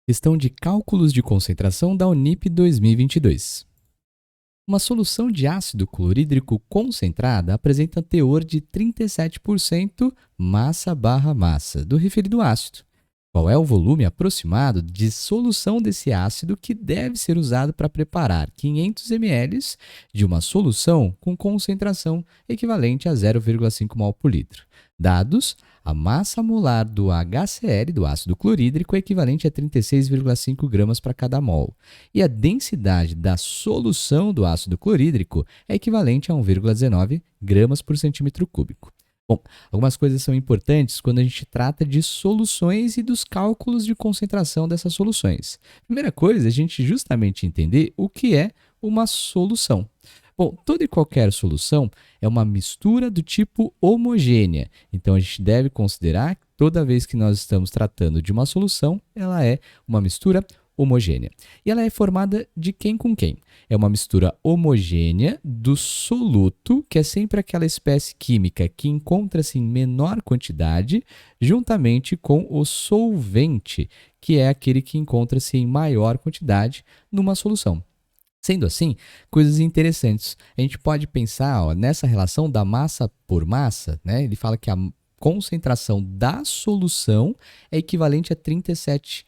Questão de cálculos de concentração da Unip 2022. Uma solução de ácido clorídrico concentrada apresenta teor de 37% massa/massa do referido ácido. Qual é o volume aproximado de solução desse ácido que deve ser usado para preparar 500 ml de uma solução com concentração equivalente a 0,5 mol por litro? Dados: a massa molar do HCl, do ácido clorídrico, é equivalente a 36,5 gramas para cada mol, e a densidade da solução do ácido clorídrico é equivalente a 1,19 gramas por centímetro cúbico. Bom, algumas coisas são importantes quando a gente trata de soluções e dos cálculos de concentração dessas soluções. Primeira coisa é a gente justamente entender o que é uma solução. Bom, toda e qualquer solução é uma mistura do tipo homogênea. Então, a gente deve considerar que toda vez que nós estamos tratando de uma solução, ela é uma mistura homogênea. E ela é formada de quem com quem? É uma mistura homogênea do soluto, que é sempre aquela espécie química que encontra-se em menor quantidade, juntamente com o solvente, que é aquele que encontra-se em maior quantidade numa solução. Sendo assim, coisas interessantes. A gente pode pensar nessa relação da massa por massa, né? Ele fala que a concentração da solução é equivalente a 37%.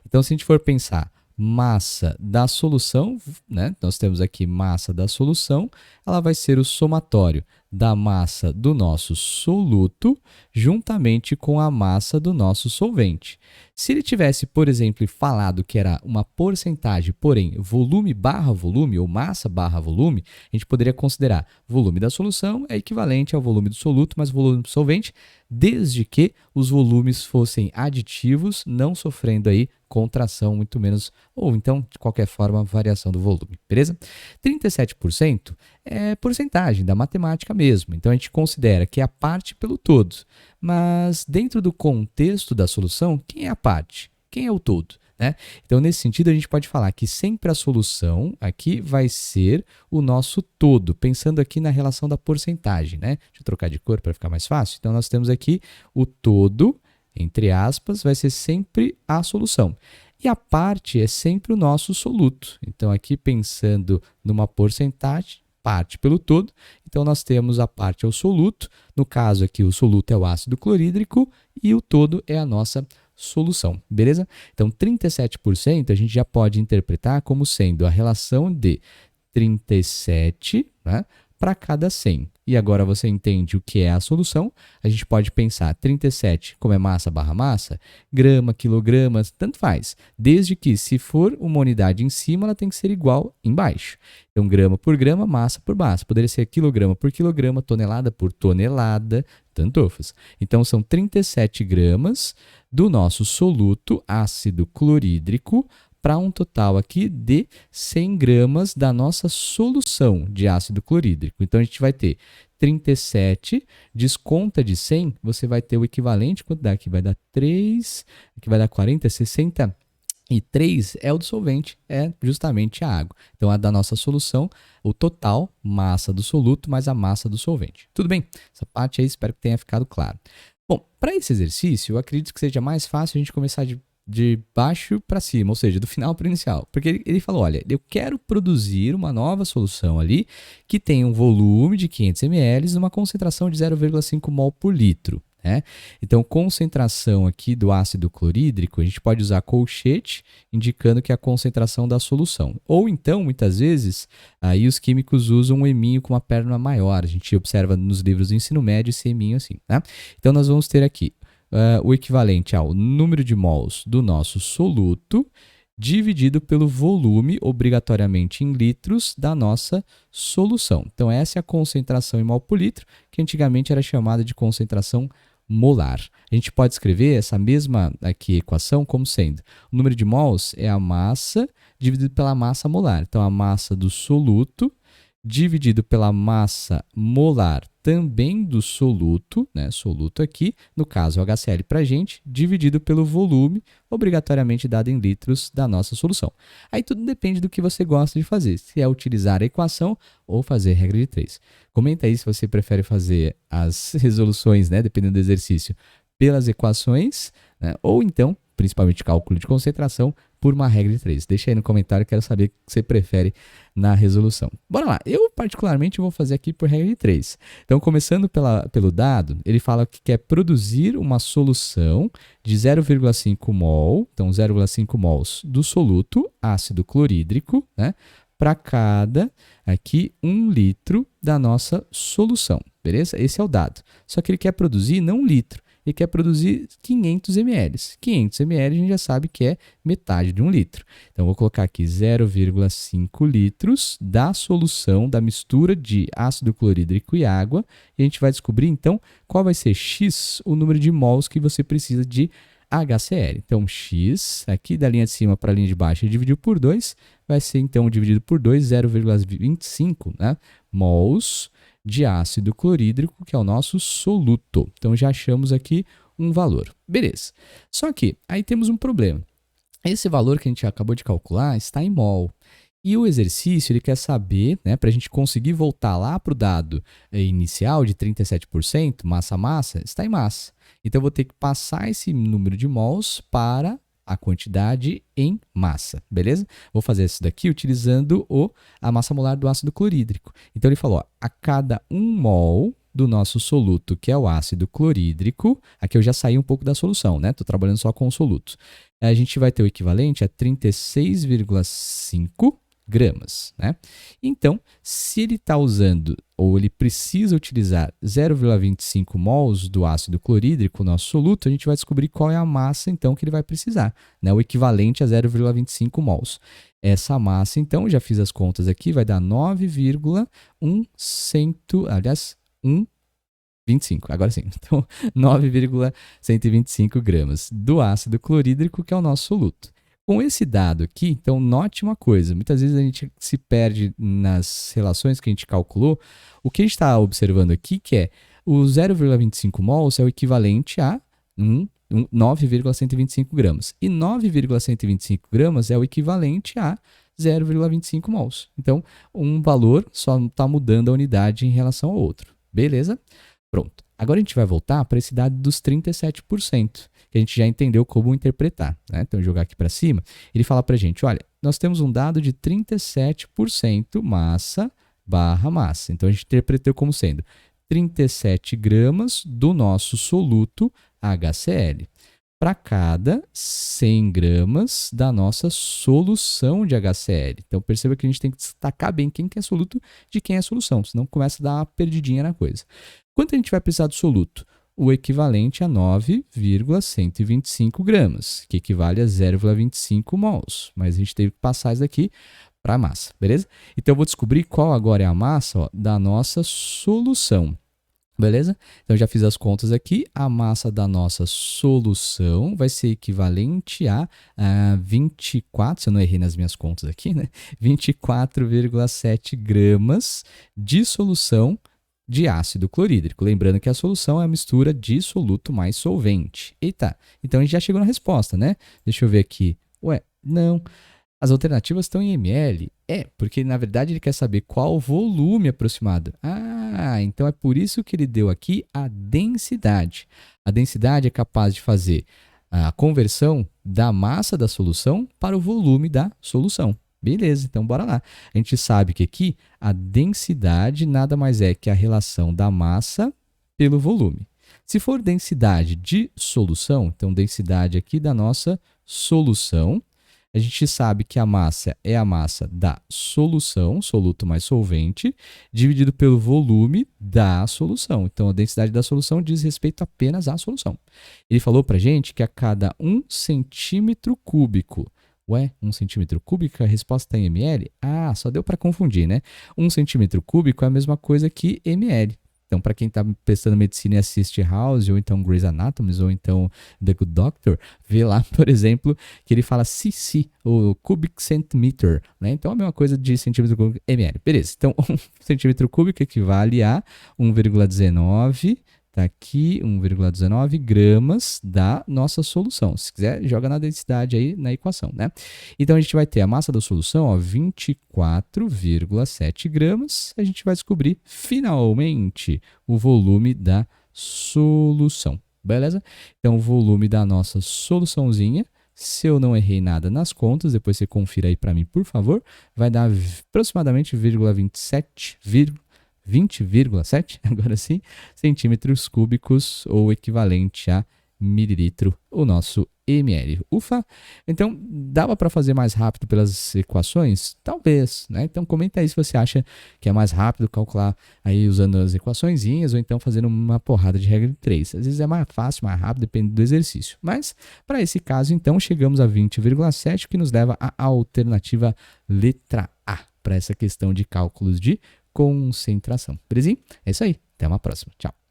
Então, se a gente for pensar massa da solução, né? Nós temos aqui massa da solução, ela vai ser o somatório da massa do nosso soluto juntamente com a massa do nosso solvente. Se ele tivesse, por exemplo, falado que era uma porcentagem, porém volume barra volume ou massa barra volume, a gente poderia considerar volume da solução é equivalente ao volume do soluto mais volume do solvente, desde que os volumes fossem aditivos, não sofrendo aí contração, muito menos, ou então, de qualquer forma, variação do volume, beleza? 37% é porcentagem da matemática mesmo, então a gente considera que é a parte pelo todo. Mas dentro do contexto da solução, quem é a parte? Quem é o todo? Né? Então, nesse sentido, a gente pode falar que sempre a solução aqui vai ser o nosso todo, pensando aqui na relação da porcentagem. Né? Deixa eu trocar de cor para ficar mais fácil. Então, nós temos aqui o todo, entre aspas, vai ser sempre a solução. E a parte é sempre o nosso soluto. Então, aqui pensando numa porcentagem, parte pelo todo, então nós temos a parte é o soluto, no caso aqui o soluto é o ácido clorídrico e o todo é a nossa solução, beleza? Então 37% a gente já pode interpretar como sendo a relação de 37, né, para cada 100. E agora você entende o que é a solução. A gente pode pensar 37 como é massa barra massa, grama, quilogramas, tanto faz. Desde que se for uma unidade em cima, ela tem que ser igual embaixo. Então, grama por grama, massa por massa. Poderia ser quilograma por quilograma, tonelada por tonelada, tanto faz. Então, são 37 gramas do nosso soluto ácido clorídrico para um total aqui de 100 gramas da nossa solução de ácido clorídrico. Então, a gente vai ter 37, desconta de 100, você vai ter o equivalente, quanto dá aqui? Vai dar 3, aqui vai dar 40, 60, e 3 é o do solvente, é justamente a água. Então, a da nossa solução, o total, massa do soluto, mais a massa do solvente. Tudo bem? Essa parte aí, espero que tenha ficado claro. Bom, para esse exercício, eu acredito que seja mais fácil a gente começar de baixo para cima, ou seja, do final para o inicial. Porque ele falou, olha, eu quero produzir uma nova solução ali que tenha um volume de 500 ml numa concentração de 0,5 mol por litro. Né? Então, concentração aqui do ácido clorídrico, a gente pode usar colchete, indicando que é a concentração da solução. Ou então, muitas vezes, aí os químicos usam um eminho com uma perna maior. A gente observa nos livros do ensino médio esse eminho assim. Né? Então, nós vamos ter aqui o equivalente ao número de mols do nosso soluto dividido pelo volume, obrigatoriamente em litros, da nossa solução. Então, essa é a concentração em mol por litro, que antigamente era chamada de concentração molar. A gente pode escrever essa mesma aqui equação como sendo o número de mols é a massa dividido pela massa molar. Então, a massa do soluto dividido pela massa molar também do soluto, né, soluto aqui, no caso o HCl para a gente, dividido pelo volume, obrigatoriamente dado em litros da nossa solução. Aí tudo depende do que você gosta de fazer, se é utilizar a equação ou fazer regra de 3. Comenta aí se você prefere fazer as resoluções, né, dependendo do exercício, pelas equações, né, ou então principalmente cálculo de concentração, por uma regra de 3. Deixa aí no comentário, quero saber o que você prefere na resolução. Bora lá, eu particularmente vou fazer aqui por regra de 3. Então, começando pelo dado, ele fala que quer produzir uma solução de 0,5 mol, então 0,5 mols do soluto ácido clorídrico, né, para cada, aqui, 1 litro da nossa solução, beleza? Esse é o dado. Só que ele quer produzir não 1 litro, ele quer produzir 500 ml. 500 ml a gente já sabe que é metade de 1 litro. Então, eu vou colocar aqui 0,5 litros da solução, da mistura de ácido clorídrico e água. E a gente vai descobrir, então, qual vai ser X, o número de mols que você precisa de HCl. Então, X, aqui da linha de cima para a linha de baixo, dividido por 2, vai ser, então, dividido por 2, 0,25, né, mols de ácido clorídrico, que é o nosso soluto. Então, já achamos aqui um valor. Beleza. Só que aí temos um problema. Esse valor que a gente acabou de calcular está em mol. E o exercício ele quer saber, né, para a gente conseguir voltar lá para o dado inicial de 37%, massa-massa, está em massa. Então, eu vou ter que passar esse número de mols para a quantidade em massa, beleza? Vou fazer isso daqui utilizando a massa molar do ácido clorídrico. Então, ele falou, ó, a cada 1 mol do nosso soluto, que é o ácido clorídrico, aqui eu já saí um pouco da solução, né? Estou trabalhando só com o soluto. A gente vai ter o equivalente a 36,5 gramas, né? Então, se ele está usando, ou ele precisa utilizar 0,25 mols do ácido clorídrico, nosso soluto, a gente vai descobrir qual é a massa, então, que ele vai precisar, né? O equivalente a 0,25 mols. Essa massa, então, já fiz as contas aqui, vai dar 9,125, agora sim. Então, 9,125 gramas do ácido clorídrico, que é o nosso soluto. Com esse dado aqui, então, note uma coisa. Muitas vezes a gente se perde nas relações que a gente calculou. O que a gente está observando aqui que é o 0,25 mols é o equivalente a 9,125 gramas. E 9,125 gramas é o equivalente a 0,25 mols. Então, um valor só está mudando a unidade em relação ao outro. Beleza? Pronto. Agora a gente vai voltar para esse dado dos 37%, que a gente já entendeu como interpretar, né? Então, jogar aqui para cima, ele fala para a gente, olha, nós temos um dado de 37% massa barra massa. Então, a gente interpretou como sendo 37 gramas do nosso soluto HCl para cada 100 gramas da nossa solução de HCl. Então, perceba que a gente tem que destacar bem quem que é soluto de quem é solução, senão começa a dar uma perdidinha na coisa. Quanto a gente vai precisar do soluto? O equivalente a 9,125 gramas, que equivale a 0,25 mols. Mas a gente teve que passar isso daqui para a massa, beleza? Então, eu vou descobrir qual agora é a massa, ó, da nossa solução. Beleza? Então, já fiz as contas aqui. A massa da nossa solução vai ser equivalente a 24, se eu não errei nas minhas contas aqui, né? 24,7 gramas de solução de ácido clorídrico. Lembrando que a solução é a mistura de soluto mais solvente. Eita, então a gente já chegou na resposta, né? Deixa eu ver aqui. Ué, não. As alternativas estão em ml. Porque na verdade ele quer saber qual o volume aproximado. Ah, então é por isso que ele deu aqui a densidade. A densidade é capaz de fazer a conversão da massa da solução para o volume da solução. Beleza, então bora lá. A gente sabe que aqui a densidade nada mais é que a relação da massa pelo volume. Se for densidade de solução, então densidade aqui da nossa solução, a gente sabe que a massa é a massa da solução, soluto mais solvente, dividido pelo volume da solução. Então, a densidade da solução diz respeito apenas à solução. Ele falou para a gente que a cada 1 centímetro cúbico, 1 centímetro cúbico, a resposta está em ml? Ah, só deu para confundir, né? 1 centímetro cúbico é a mesma coisa que ml. Então, para quem está prestando medicina e assiste House, ou então Grey's Anatomy, ou então The Good Doctor, vê lá, por exemplo, que ele fala cc, o cubic centimeter, né? Então, é a mesma coisa de centímetro cúbico ml. Beleza, então, 1 centímetro cúbico equivale a 1,19, tá aqui, 1,19 gramas da nossa solução. Se quiser, joga na densidade aí na equação, né? Então, a gente vai ter a massa da solução, ó, 24,7 gramas. A gente vai descobrir, finalmente, o volume da solução. Beleza? Então, o volume da nossa soluçãozinha Se eu não errei nada nas contas, depois você confira aí para mim, por favor, vai dar aproximadamente 20,7, agora sim, centímetros cúbicos ou equivalente a mililitro, o nosso ml. Ufa! Então, dava para fazer mais rápido pelas equações? Talvez, né? Então, comenta aí se você acha que é mais rápido calcular aí usando as equaçõezinhas ou então fazendo uma porrada de regra de 3. Às vezes é mais fácil, mais rápido, depende do exercício. Mas, para esse caso, então, chegamos a 20,7, que nos leva à alternativa letra A, para essa questão de cálculos de concentração. Belezinha? É isso aí. Até uma próxima. Tchau.